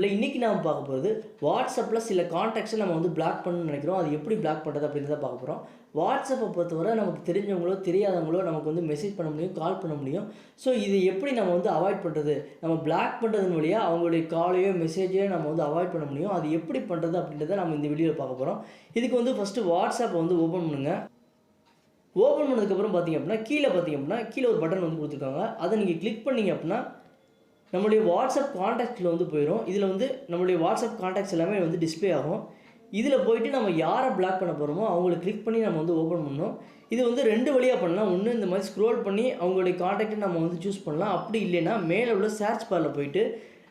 வீடியோவில் இன்றைக்கி நாம் பார்க்க போகிறது வாட்ஸ்அப்பில் சில காண்டாக்ட்ஸை நம்ம வந்து பிளாக் பண்ணணும்னு நினைக்கிறோம். அது எப்படி பிளாக் பண்ணுறது அப்படின்றத பார்க்க போகிறோம். வாட்ஸ்அப்பை பொறுத்தவரை நமக்கு தெரிஞ்சவங்களோ தெரியாதவங்களோ நமக்கு வந்து மெசேஜ் பண்ண முடியும், கால் பண்ண முடியும். ஸோ இது எப்படி நம்ம வந்து அவாய்ட் பண்ணுறது, நம்ம பிளாக் பண்ணுறதன் வழியாக அவங்களுடைய காலையோ மெசேஜையோ நம்ம வந்து அவாய்ட் பண்ண முடியும். அது எப்படி பண்ணுறது அப்படின்றத நம்ம இந்த வீடியோவில் பார்க்க போகிறோம். இதுக்கு வந்து ஃபஸ்ட்டு வாட்ஸ்அப்பை வந்து ஓப்பன் பண்ணுங்க. ஓப்பன் பண்ணதுக்கப்புறம் பார்த்திங்க அப்படின்னா கீழே ஒரு பட்டன் வந்து கொடுத்துருக்காங்க. அதை நீங்கள் கிளிக் பண்ணிங்க அப்படின்னா நம்மளுடைய வாட்ஸ்அப் காண்டாக்ட்ஸில் வந்து போயிடும். இதில் வந்து நம்மளுடைய வாட்ஸ்அப் காண்டாக்ட்ஸ் எல்லாமே வந்து டிஸ்பிளே ஆகும். இதில் போய்ட்டு நம்ம யாரை பிளாக் பண்ண போகிறோமோ அவங்கள கிளிக் பண்ணி நம்ம வந்து ஓப்பன் பண்ணணும். இது வந்து 2 வழியாக பண்ணலாம். ஒன்று, இந்த மாதிரி ஸ்க்ரோல் பண்ணி அவங்களுடைய காண்டாக்டை நம்ம வந்து சூஸ் பண்ணலாம். அப்படி இல்லைன்னா மேலே உள்ள சர்ச் பாரில் போயிட்டு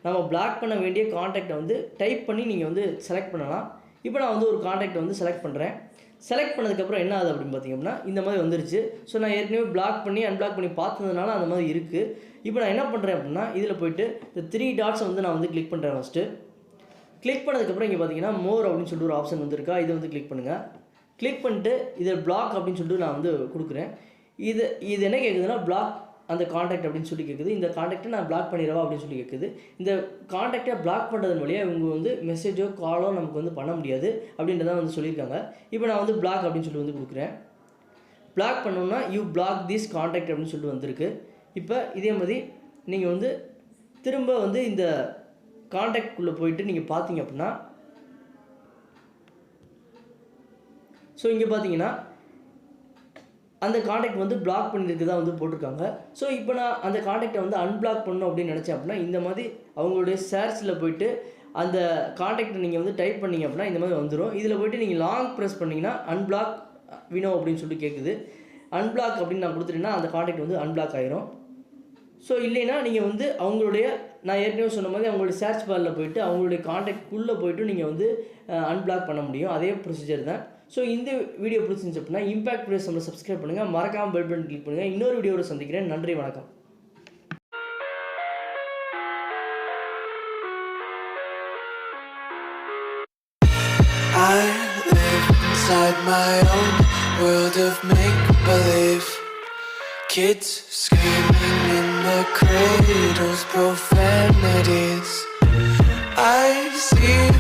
நம்ம பிளாக் பண்ண வேண்டிய காண்டாக்டை வந்து டைப் பண்ணி நீங்கள் வந்து செலக்ட் பண்ணலாம். இப்போ நான் வந்து ஒரு காண்டாக்டை வந்து செலக்ட் பண்ணுறேன். செலக்ட் பண்ணதுக்கப்புறம் என்ன ஆகுது அப்படின்னு பார்த்திங்க அப்படின்னா இந்த மாதிரி வந்துருச்சு. ஸோ நான் ஏற்கனவே பிளாக் பண்ணி அன்பிளாக் பண்ணி பார்த்ததுனால அந்த மாதிரி இருக்குது. இப்போ நான் என்ன பண்ணுறேன் அப்படின்னா இதில் போய்ட்டு இந்த 3 டாட்ஸை வந்து நான் வந்து கிளிக் பண்ணுறேன். ஃபஸ்ட்டு கிளிக் பண்ணதுக்கப்புறம் இங்கே பார்த்தீங்கன்னா மோர் அப்படின்னு சொல்லிட்டு ஒரு ஆப்ஷன் வந்துருக்கா, இதை வந்து கிளிக் பண்ணுங்கள். கிளிக் பண்ணிட்டு இதில் பிளாக் அப்படின்னு சொல்லிட்டு நான் வந்து கொடுக்குறேன். இது என்ன கேட்குதுன்னா பிளாக் அந்த காண்டாக்ட் அப்படின்னு சொல்லி கேட்குது. இந்த காண்டாக்டை நான் பிளாக் பண்ணிடவா அப்படின்னு சொல்லி கேட்குது. இந்த காண்டாக்டை பிளாக் பண்ணுறதன் வழியாக இவங்க வந்து மெசேஜோ காலோ நமக்கு வந்து பண்ண முடியாது அப்படின்றத வந்து சொல்லியிருக்காங்க. இப்போ நான் வந்து பிளாக் அப்படின்னு சொல்லி வந்து கொடுக்குறேன். பிளாக் பண்ணோம்னா யூ பிளாக் திஸ் காண்டாக்ட் அப்படின்னு சொல்லிட்டு வந்திருக்கு. இப்போ இதே மாதிரி நீங்கள் வந்து திரும்ப வந்து இந்த காண்டாக்ட்குள்ளே போயிட்டு நீங்கள் பார்த்தீங்க அப்படின்னா ஸோ இங்கே பார்த்தீங்கன்னா அந்த காண்டாக்ட் வந்து பிளாக் பண்ணியிருக்குதா வந்து போட்டிருக்காங்க. ஸோ இப்போ நான் அந்த காண்டாக்டை வந்து அன்பிளாக் பண்ணணும் அப்படின்னு நினச்சேன் அப்படின்னா இந்த மாதிரி அவங்களுடைய சர்ச்சில் போயிட்டு அந்த காண்டாக்டை நீங்கள் வந்து டைப் பண்ணிங்க அப்படின்னா இந்த மாதிரி வந்துடும். இதில் போய்ட்டு நீங்கள் லாங் ப்ரெஸ் பண்ணிங்கன்னா அன்பிளாக் வினோ அப்படின்னு சொல்லிட்டு கேட்குது. அன்பிளாக் அப்படின்னு நான் கொடுத்துட்டேன்னா அந்த காண்டாக்ட் வந்து அன்பிளாக் ஆகிரும். ஸோ இல்லைன்னா நீங்கள் வந்து அவங்களுடைய நான் ஏற்கனவே சொன்ன மாதிரி அவங்களுடைய சர்ச் பாரில் போய்ட்டு அவங்களுடைய காண்டாக்ட்குள்ளே போய்ட்டு நீங்கள் வந்து அன்பிளாக் பண்ண முடியும். அதே ப்ரொசீஜர் தான். ஸோ இந்த வீடியோ பிடிச்சிருந்துச்சு அப்படின்னா இம்பாக்ட் வீடியோஸ் நம்மளை சப்ஸ்கிரைப் பண்ணுங்கள், மறக்காமல் பெல் பட்டன் கிளிக் பண்ணுங்கள். இன்னொரு வீடியோவில் சந்திக்கிறேன். நன்றி, வணக்கம். I live inside my own world of make-believe. Kids screaming in the cradles, profanities. I see